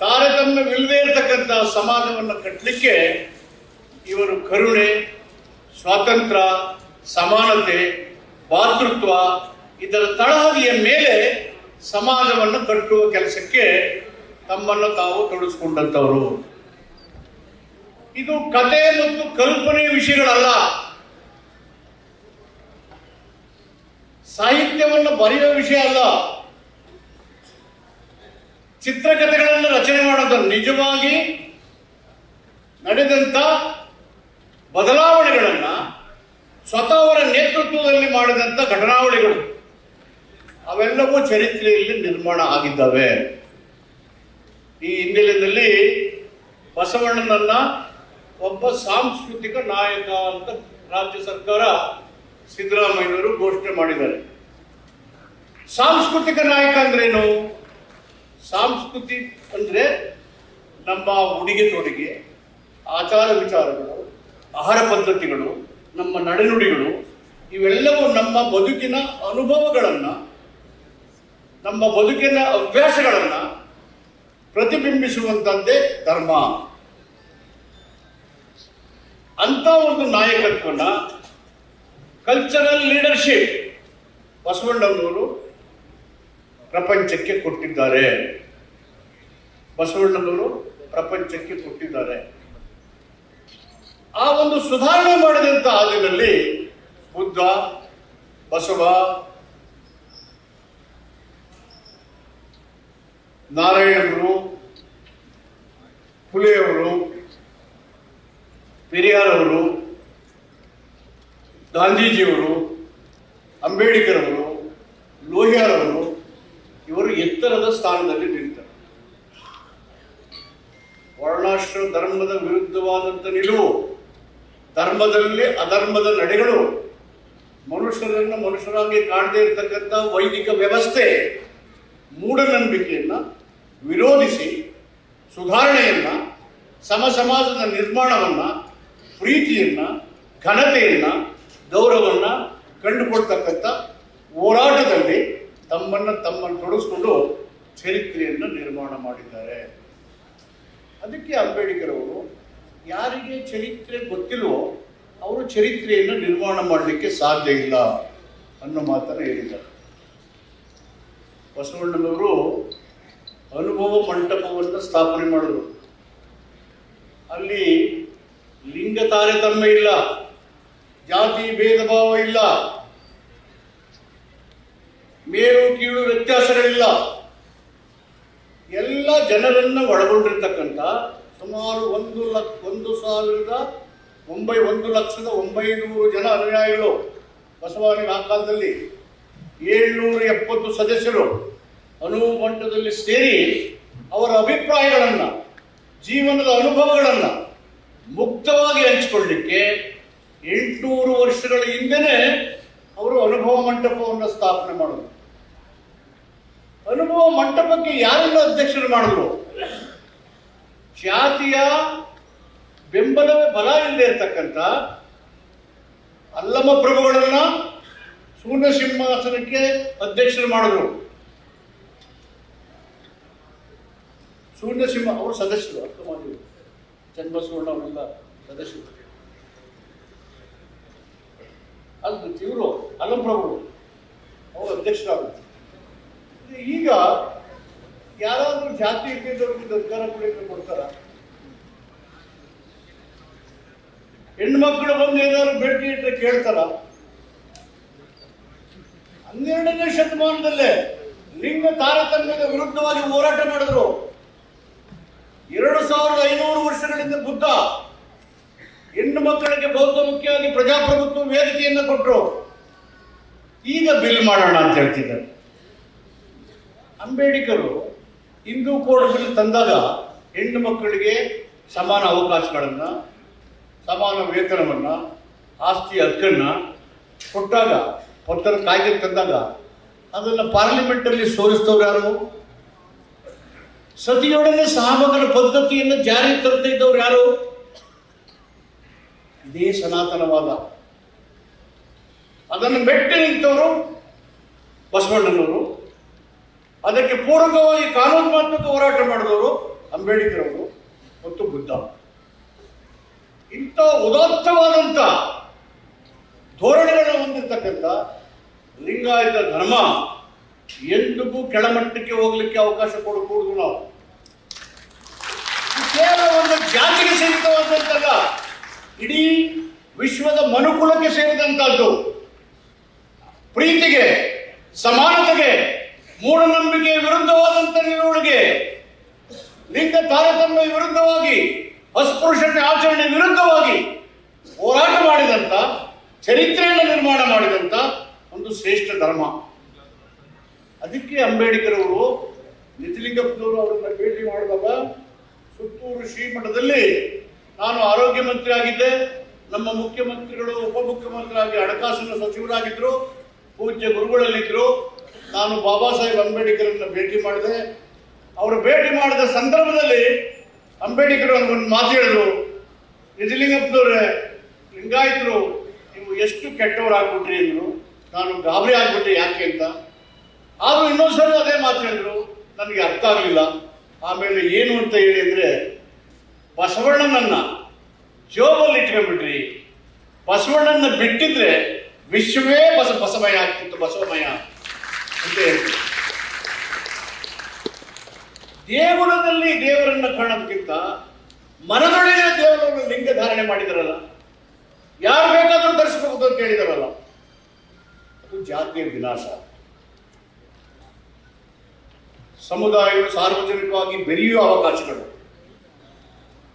ತಾರತಮ್ಯವಿಲ್ಲದೆ ಇರತಕ್ಕಂಥ ಸಮಾಜವನ್ನು ಕಟ್ಟಲಿಕ್ಕೆ ಇವರು ಕರುಣೆ, ಸ್ವಾತಂತ್ರ್ಯ, ಸಮಾನತೆ, ಭಾತೃತ್ವ ಇದರ ತಳಹದಿಯ ಮೇಲೆ ಸಮಾಜವನ್ನು ಕಟ್ಟುವ ಕೆಲಸಕ್ಕೆ ತಮ್ಮನ್ನು ತಾವು ತೊಡಗಿಸಿಕೊಂಡಂಥವರು. ಇದು ಕತೆ ಮತ್ತು ಕಲ್ಪನೆ ವಿಷಯಗಳಲ್ಲ. ಸಾಹಿತ್ಯವನ್ನು ಬರೆಯುವ ವಿಷಯ ಅಲ್ಲ. ಚಿತ್ರಕಥೆಗಳನ್ನು ರಚನೆ ಮಾಡೋದು ನಿಜವಾಗಿ ನಡೆದಂತ ಬದಲಾವಣೆಗಳನ್ನ ಸ್ವತಃ ಅವರ ನೇತೃತ್ವದಲ್ಲಿ ಮಾಡಿದಂತ ಘಟನಾವಳಿಗಳು ಅವೆಲ್ಲವೂ ಚರಿತ್ರೆಯಲ್ಲಿ ನಿರ್ಮಾಣ ಆಗಿದ್ದಾವೆ. ಈ ಹಿನ್ನೆಲೆಯಲ್ಲಿ ಬಸವಣ್ಣನನ್ನ ಒಬ್ಬ ಸಾಂಸ್ಕೃತಿಕ ನಾಯಕ ಅಂತ ರಾಜ್ಯ ಸರ್ಕಾರ ಸಿದ್ದರಾಮಯ್ಯನವರು ಘೋಷಣೆ ಮಾಡಿದ್ದಾರೆ. ಸಾಂಸ್ಕೃತಿಕ ನಾಯಕ ಅಂದ್ರೇನು? ಸಂಸ್ಕೃತಿ ಅಂದ್ರೆ ನಮ್ಮ ಉಡುಗೆ ತೊಡುಗೆ, ಆಚಾರ ವಿಚಾರಗಳು, ಆಹಾರ ಪದ್ಧತಿಗಳು, ನಮ್ಮ ನಡೆನುಡಿಗಳು ಇವೆಲ್ಲವೂ ನಮ್ಮ ಬದುಕಿನ ಅನುಭವಗಳನ್ನ, ನಮ್ಮ ಬದುಕಿನ ಅಭ್ಯಾಸಗಳನ್ನ ಪ್ರತಿಬಿಂಬಿಸುವಂತದ್ದೇ ಧರ್ಮ. ಅಂತ ಒಂದು ನಾಯಕತ್ವನ, ಕಲ್ಚರಲ್ ಲೀಡರ್ಶಿಪ್ ಬಸವಣ್ಣನವರು ಪ್ರಪಂಚಕ್ಕೆ ಕೊಟ್ಟಿದ್ದಾರೆ. ಬಸವಣ್ಣನವರು ಪ್ರಪಂಚಕ್ಕೆ ಕೊಟ್ಟಿದ್ದಾರೆ. ಆ ಒಂದು ಸುಧಾರಣೆ ಮಾಡಿದಂತ ಹಾದಿನಲ್ಲಿ ಬುದ್ಧ, ಬಸವ, ನಾರಾಯಣರು, ಫುಲೆಯವರು, ಪೆರಿಯಾರವರು, ಗಾಂಧೀಜಿಯವರು, ಅಂಬೇಡ್ಕರ್ ಅವರು, ಲೋಹಿಯಾರವರು ಇವರು ಎತ್ತರದ ಸ್ಥಾನದಲ್ಲಿ ನಿಲ್ತಾರೆ. ವರ್ಣಾಶ್ರಮ ಧರ್ಮದ ವಿರುದ್ಧವಾದಂಥ ನಿಲುವು, ಧರ್ಮದಲ್ಲಿ ಅಧರ್ಮದ ನಡೆಗಳು, ಮನುಷ್ಯರನ್ನು ಮನುಷ್ಯರಾಗಿ ಕಾಣದೇ ಇರತಕ್ಕಂಥ ವೈದಿಕ ವ್ಯವಸ್ಥೆ, ಮೂಢನಂಬಿಕೆಯನ್ನ ವಿರೋಧಿಸಿ ಸುಧಾರಣೆಯನ್ನ, ಸಮ ಸಮಾಜದ ನಿರ್ಮಾಣವನ್ನ, ಪ್ರೀತಿಯನ್ನ, ಘನತೆಯನ್ನ, ಗೌರವವನ್ನ ಕಂಡುಕೊಳ್ತಕ್ಕಂಥ ಹೋರಾಟದಲ್ಲಿ ತಮ್ಮನ್ನು ತೊಡಗಿಸ್ಕೊಂಡು ಚರಿತ್ರೆಯನ್ನು ನಿರ್ಮಾಣ ಮಾಡಿದ್ದಾರೆ. ಅದಕ್ಕೆ ಅಂಬೇಡ್ಕರ್ ಅವರು ಯಾರಿಗೆ ಚರಿತ್ರೆ ಗೊತ್ತಿಲ್ವೋ ಅವರು ಚರಿತ್ರೆಯನ್ನು ನಿರ್ಮಾಣ ಮಾಡಲಿಕ್ಕೆ ಸಾಧ್ಯ ಇಲ್ಲ ಅನ್ನೋ ಮಾತನ್ನು ಹೇಳಿದ್ದಾರೆ. ಬಸವಣ್ಣನವರು ಅನುಭವ ಮಂಟಪವನ್ನು ಸ್ಥಾಪನೆ ಮಾಡಿದ್ರು. ಅಲ್ಲಿ ಲಿಂಗ ತಾರತಮ್ಯ ಇಲ್ಲ, ಜಾತಿ ಭೇದ ಭಾವ ಇಲ್ಲ, ಮೇಲು ಕೀಳು ವ್ಯತ್ಯಾಸಗಳಿಲ್ಲ. ಎಲ್ಲ ಜನರನ್ನ ಒಳಗೊಂಡಿರ್ತಕ್ಕಂಥ ಸುಮಾರು 1,900,900 ಜನ ಅನುಯಾಯಿಗಳು ಬಸವಣ್ಣ ಆ ಕಾಲದಲ್ಲಿ 770 ಸದಸ್ಯರು ಅನುಭವ ಮಂಟಪದಲ್ಲಿ ಸೇರಿ ಅವರ ಅಭಿಪ್ರಾಯಗಳನ್ನ, ಜೀವನದ ಅನುಭವಗಳನ್ನ ಮುಕ್ತವಾಗಿ ಹಂಚಿಕೊಳ್ಳಲಿಕ್ಕೆ 800 ವರ್ಷಗಳ ಹಿಂದೆನೆ ಅವರು ಅನುಭವ ಮಂಟಪವನ್ನು ಸ್ಥಾಪನೆ ಮಾಡಿದ್ರು. ಅನುಭವ ಮಂಟಪಕ್ಕೆ ಯಾರೆಲ್ಲ ಅಧ್ಯಕ್ಷರು ಮಾಡಿದ್ರು? ಜಾತಿಯ ಬೆಂಬಲವೇ ಬಲ ಇಲ್ಲದೆ ಇರತಕ್ಕಂಥ ಅಲ್ಲಮ ಪ್ರಭುಗಳನ್ನ ಶೂನ್ಯ ಸಿಂಹಾಸನಕ್ಕೆ ಅಧ್ಯಕ್ಷರು ಮಾಡಿದ್ರು. ಶೂನ್ಯ ಸಿಂಹ ಅವರು ಸದಸ್ಯರು, ಅರ್ಥ ಮಾಡಿದ್ರು. ಚನ್ನಬಸವಣ್ಣ ಅವರೆಲ್ಲ ಸದಸ್ಯರು. ಅದು ಇವರು ಅಲ್ಲಮ ಪ್ರಭುಗಳು ಅವರು ಅಧ್ಯಕ್ಷರಾಗುತ್ತೆ. ಈಗ ಯಾರಾದ್ರೂ ಜಾತಿ ಇದ್ದವ್ರಿಗೆ ಅಧಿಕಾರ ಕೊಡ್ತಾರ? ಹೆಣ್ಮಕ್ಳು ಬಂದು ಏನಾದ್ರು ಬೇಡಿಕೆ ಇಟ್ಟರೆ ಕೇಳ್ತಾರ? 12ನೇ ಶತಮಾನದಲ್ಲೇ ಲಿಂಗ ತಾರತಮ್ಯದ ವಿರುದ್ಧವಾಗಿ ಹೋರಾಟ ಮಾಡಿದ್ರು. 2500 ವರ್ಷಗಳಿಂದ ಬುದ್ಧ ಹೆಣ್ಣು ಮಕ್ಕಳಿಗೆ ಬೌದ್ಧ ಮುಖ್ಯವಾಗಿ ಪ್ರಜಾಪ್ರಭುತ್ವ ವೇದಿಕೆಯನ್ನು ಕೊಟ್ಟರು. ಈಗ ಬಿಲ್ ಮಾಡೋಣ ಅಂತ ಹೇಳ್ತಿದ್ದಾರೆ. ಅಂಬೇಡ್ಕರ್ ಹಿಂದೂ ಕೋಡ್ ಬಿಲ್ ತಂದಾಗ ಹೆಣ್ಣು ಮಕ್ಕಳಿಗೆ ಸಮಾನ ಅವಕಾಶಗಳನ್ನ, ಸಮಾನ ವೇತನವನ್ನ, ಆಸ್ತಿ ಹಕ್ಕನ್ನ ಕೊಟ್ಟಾಗ, ಒತ್ತರ ಕಾಯ್ದೆ ತಂದಾಗ ಅದನ್ನ ಪಾರ್ಲಿಮೆಂಟ್ ಅಲ್ಲಿ ಸೋಲಿಸ್ತವ್ರು ಯಾರು? ಸತಿಯೊಡನೆ ಸಹಮಗನ ಪದ್ಧತಿಯನ್ನು ಜಾರಿ ತರ್ತಾ ಇದ್ದವ್ರು ಯಾರು? ಇದೇ ಸನಾತನವಾದ. ಅದನ್ನು ಮೆಟ್ಟಿ ನಿಂತವರು ಬಸವಣ್ಣನವರು. ಅದಕ್ಕೆ ಪೂರಕವಾಗಿ ಕಾನೂನಾತ್ಮಕ ಹೋರಾಟ ಮಾಡಿದವರು ಅಂಬೇಡ್ಕರ್ ಅವರು ಮತ್ತು ಬುದ್ಧ. ಇಂಥ ಉದಾತ್ತವಾದಂಥ ಧೋರಣೆಗಳನ್ನು ಹೊಂದಿರತಕ್ಕಂಥ ಲಿಂಗಾಯತ ಧರ್ಮ ಎಂದಿಗೂ ಕೆಳಮಟ್ಟಕ್ಕೆ ಹೋಗ್ಲಿಕ್ಕೆ ಅವಕಾಶ ಕೊಡಕೂಡದು. ನಾವು ಕೇವಲ ಒಂದು ಜಾತಿಗೆ ಸೇರಿದವಾದಂತಲ್ಲ, ಇಡೀ ವಿಶ್ವದ ಮನುಕುಲಕ್ಕೆ ಸೇರಿದಂತಹದ್ದು. ಪ್ರೀತಿಗೆ, ಸಮಾನತೆಗೆ, ಮೂಢನಂಬಿಕೆಯ ವಿರುದ್ಧವಾದಂಥ ನಿಲುವಳಿಗೆ, ಲಿಂಗ ತಾರತಮ್ಯ ವಿರುದ್ಧವಾಗಿ, ಅಸ್ಪೃಶ್ಯತೆ ಆಚರಣೆ ವಿರುದ್ಧವಾಗಿ ಹೋರಾಟ ಮಾಡಿದಂಥ, ಚರಿತ್ರೆಯನ್ನು ನಿರ್ಮಾಣ ಮಾಡಿದಂಥ ಒಂದು ಶ್ರೇಷ್ಠ ಧರ್ಮ. ಅದಕ್ಕೆ ಅಂಬೇಡ್ಕರ್ ಅವರು ನಿಜಲಿಂಗಪ್ಪನವರು ಅವರನ್ನ ಭೇಟಿ ಮಾಡಿದಾಗ ಸುತ್ತೂರು ಶ್ರೀಮಠದಲ್ಲಿ ನಾನು ಆರೋಗ್ಯ ಮಂತ್ರಿ ಆಗಿದ್ದೆ, ನಮ್ಮ ಮುಖ್ಯಮಂತ್ರಿಗಳು ಉಪಮುಖ್ಯಮಂತ್ರಿಯಾಗಿ ಹಣಕಾಸಿನ ಸಚಿವರಾಗಿದ್ದರು, ಪೂಜ್ಯ ಗುರುಗಳಲ್ಲಿದ್ದರು. ನಾನು ಬಾಬಾ ಸಾಹೇಬ್ ಅಂಬೇಡ್ಕರ್ನ ಭೇಟಿ ಮಾಡಿದೆ. ಅವರು ಭೇಟಿ ಮಾಡಿದ ಸಂದರ್ಭದಲ್ಲಿ ಅಂಬೇಡ್ಕರ್ ಒಂದು ಮಾತು ಹೇಳಿದ್ರು, ನಿಜಲಿಂಗಪ್ಪನವ್ರೆ, ಲಿಂಗಾಯತರು ನೀವು ಎಷ್ಟು ಕೆಟ್ಟವರಾಗ್ಬಿಟ್ರಿ ಅಂದರು. ನಾನು ಗಾಬರಿ ಆಗ್ಬಿಟ್ಟೆ, ಯಾಕೆ ಅಂತ. ಆದರೂ ಇನ್ನೊಂದ್ಸರಿ ಅದೇ ಮಾತು ಹೇಳಿದ್ರು, ನನಗೆ ಅರ್ಥ ಆಗಲಿಲ್ಲ. ಆಮೇಲೆ ಏನು ಅಂತ ಹೇಳಿ ಅಂದರೆ, ಬಸವಣ್ಣನನ್ನ ಜೋಬಲ್ಲಿ ಇಟ್ಕೊಂಡ್ಬಿಟ್ರಿ, ಬಸವಣ್ಣನ ಬಿಟ್ಟಿದ್ರೆ ವಿಶ್ವವೇ ಬಸಮಯ ಆಗ್ತಿತ್ತು, ಬಸವಮಯ ಅಂತ ಹೇಳ್ತೀವಿ. ದೇಗುಲದಲ್ಲಿ ದೇವರನ್ನ ಕಾಣೋದಕ್ಕಿಂತ ಮನದೊಳಗೆ ದೇವರನ್ನು ಲಿಂಗ ಧಾರಣೆ ಮಾಡಿದಾರಲ್ಲ, ಯಾರು ಬೇಕಾದರೂ ಧರಿಸಬಹುದು ಅಂತ ಹೇಳಿದಾರಲ್ಲ, ಅದು ಜಾತಿಯ ವಿನಾಶ. ಸಮುದಾಯಗಳು ಸಾರ್ವಜನಿಕವಾಗಿ ಬೆರೆಯುವ ಅವಕಾಶಗಳು,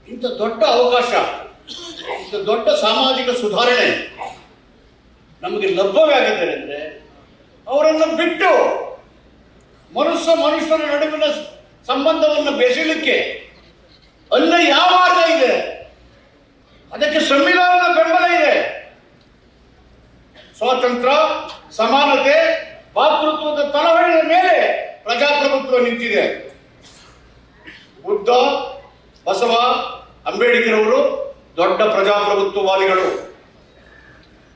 ಇಂಥ ದೊಡ್ಡ ಅವಕಾಶ, ಇಂಥ ದೊಡ್ಡ ಸಾಮಾಜಿಕ ಸುಧಾರಣೆ ನಮಗೆ ಲಭ್ಯವಾಗಿದ್ದಾರೆ ಅಂದರೆ ಅವರನ್ನು ಬಿಟ್ಟು ಮನುಷ್ಯರ ನಡುವಿನ ಸಂಬಂಧವನ್ನು ಬೆಸೆಯಲಿಕ್ಕೆ ಅಲ್ಲ ಯಾವ ಮಾರ್ಗ ಇದೆ? ಅದಕ್ಕೆ ಸಂವಿಧಾನದ ಬೆಂಬಲ ಇದೆ. ಸ್ವಾತಂತ್ರ್ಯ, ಸಮಾನತೆ, ಭಾತೃತ್ವದ ತಳಹದಿಯ ಮೇಲೆ ಪ್ರಜಾಪ್ರಭುತ್ವ ನಿಂತಿದೆ. ಬುದ್ಧ, ಬಸವ, ಅಂಬೇಡ್ಕರ್ ಅವರು ದೊಡ್ಡ ಪ್ರಜಾಪ್ರಭುತ್ವವಾದಿಗಳು.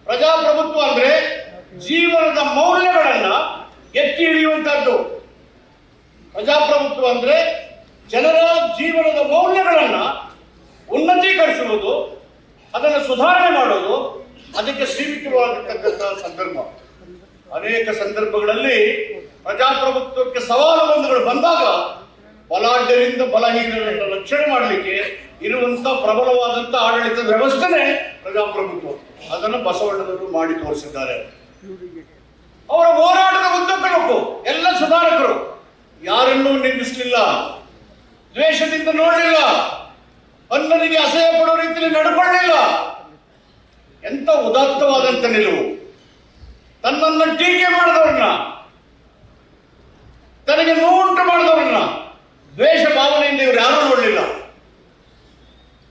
ಪ್ರಜಾಪ್ರಭುತ್ವ ಅಂದ್ರೆ ಜೀವನದ ಮೌಲ್ಯಗಳನ್ನ ಎತ್ತಿ ಹಿಡಿಯುವಂತಹದ್ದು. ಪ್ರಜಾಪ್ರಭುತ್ವ ಅಂದ್ರೆ ಜನರ ಜೀವನದ ಮೌಲ್ಯಗಳನ್ನ ಉನ್ನತೀಕರಿಸುವುದು, ಅದನ್ನು ಸುಧಾರಣೆ ಮಾಡೋದು, ಅದಕ್ಕೆ ಸೀಮಿತವಾಗಿರ್ತಕ್ಕಂಥ ಸಂದರ್ಭ. ಅನೇಕ ಸಂದರ್ಭಗಳಲ್ಲಿ ಪ್ರಜಾಪ್ರಭುತ್ವಕ್ಕೆ ಸವಾಲುಗಳು ಬಂದಾಗ ಬಲಾಢ್ಯರಿಂದ ಬಲಹೀನರನ್ನು ರಕ್ಷಣೆ ಮಾಡಲಿಕ್ಕೆ ಇರುವಂತ ಪ್ರಬಲವಾದಂತ ಆಡಳಿತ ವ್ಯವಸ್ಥೆನೇ ಪ್ರಜಾಪ್ರಭುತ್ವ. ಅದನ್ನು ಬಸವಣ್ಣನವರು ಮಾಡಿ ತೋರಿಸಿದ್ದಾರೆ. ಅವರ ಹೋರಾಟದ ಉದ್ದಕ್ಕೂ ಎಲ್ಲ ಸುಧಾರಕರು ಯಾರನ್ನೂ ನಿಂದಿಸಲಿಲ್ಲ, ದ್ವೇಷದಿಂದ ನೋಡಲಿಲ್ಲ, ಅನ್ನನಿಗೆ ಅಸಹ್ಯ ಪಡುವ ರೀತಿಯಲ್ಲಿ ನಡ್ಕೊಳ್ಳಿಲ್ಲ. ಎಂತ ಉದಾತ್ತವಾದಂತ ನಿಲುವು. ತನ್ನನ್ನು ಟೀಕೆ ಮಾಡಿದವ್ರನ್ನ, ತನಗೆ ನೋವುಂಟು ಮಾಡಿದವ್ರನ್ನ ದ್ವೇಷ ಭಾವನೆಯಿಂದ ಇವರು ಯಾರೂ ನೋಡಲಿಲ್ಲ.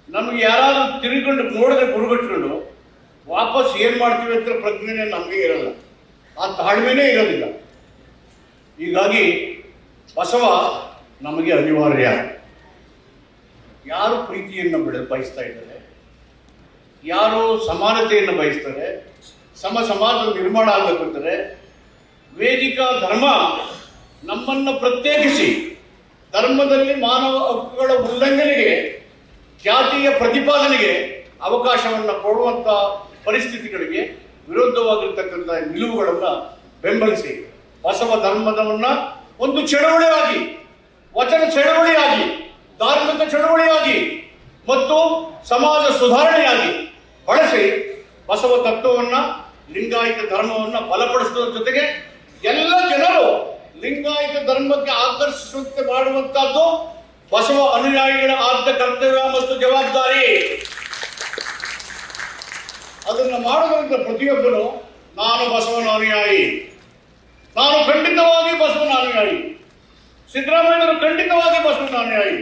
ನಮ್ಗೆ ಯಾರಾದ್ರೂ ತಿರುಗಿಕೊಂಡು ನೋಡಿದ್ರೆ ಗುರುಗಟ್ಕೊಂಡು ವಾಪಸ್ ಏನ್ ಮಾಡ್ತೀವಿ ಅಂತ ಪ್ರಜ್ಞೆ ನಮಗೆ ಇರಲ್ಲ, ಆ ತಾಳ್ಮೆನೇ ಇರೋದಿಲ್ಲ. ಹೀಗಾಗಿ ಬಸವ ನಮಗೆ ಅನಿವಾರ್ಯ. ಯಾರು ಪ್ರೀತಿಯನ್ನು ಬಯಸ್ತಾ ಇದ್ದಾರೆ, ಯಾರು ಸಮಾನತೆಯನ್ನು ಬಯಸ್ತಾರೆ, ಸಮಾಜ ನಿರ್ಮಾಣ ಆಗಬೇಕಂತಾರೆ, ವೇದಿಕಾ ಧರ್ಮ ನಮ್ಮನ್ನು ಪ್ರತ್ಯೇಕಿಸಿ ಧರ್ಮದಲ್ಲಿ ಮಾನವ ಹಕ್ಕುಗಳ ಉಲ್ಲಂಘನೆಗೆ, ಜಾತಿಯ ಪ್ರತಿಪಾದನೆಗೆ ಅವಕಾಶವನ್ನು ಕೊಡುವಂತ ಪರಿಸ್ಥಿತಿಗಳಿಗೆ ವಿರುದ್ಧವಾಗಿರ್ತಕ್ಕಂಥ ನಿಲುವುಗಳನ್ನು ಬೆಂಬಲಿಸಿ ಬಸವ ಧರ್ಮದವನ್ನ ಒಂದು ಚಳವಳಿಯಾಗಿ, ವಚನ ಚಳವಳಿಯಾಗಿ, ಧಾರ್ಮಿಕ ಚಳವಳಿಯಾಗಿ ಮತ್ತು ಸಮಾಜ ಸುಧಾರಣೆಯಾಗಿ ಬಳಸಿ ಬಸವ ತತ್ವವನ್ನ, ಲಿಂಗಾಯತ ಧರ್ಮವನ್ನ ಬಲಪಡಿಸುವುದರ ಜೊತೆಗೆ ಎಲ್ಲ ಜನರು ಲಿಂಗಾಯತ ಧರ್ಮಕ್ಕೆ ಆಕರ್ಷಿಸುವಂತೆ ಮಾಡುವಂತಹದ್ದು ಬಸವ ಅನುಯಾಯಿಗಳ ಆದ್ಯ ಕರ್ತವ್ಯ ಮತ್ತು ಜವಾಬ್ದಾರಿ. ಅದನ್ನು ಮಾಡುವುದರಿಂದ ಪ್ರತಿಯೊಬ್ಬನು ನಾನು ಬಸವನ ಅನುಯಾಯಿ, ನಾನು ಖಂಡಿತವಾಗಿ ಬಸವನ ಅನುಯಾಯಿ, ಸಿದ್ದರಾಮಯ್ಯವರು ಖಂಡಿತವಾಗಿ ಬಸವನ ಅನುಯಾಯಿ,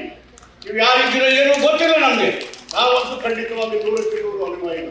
ನೀವು ಯಾರಿದ್ದೀರೋ ಏನೋ ಗೊತ್ತಿಲ್ಲ ನಮಗೆ, ನಾವಂತೂ ಖಂಡಿತವಾಗಿ 100% ಅನುಯಾಯಿ.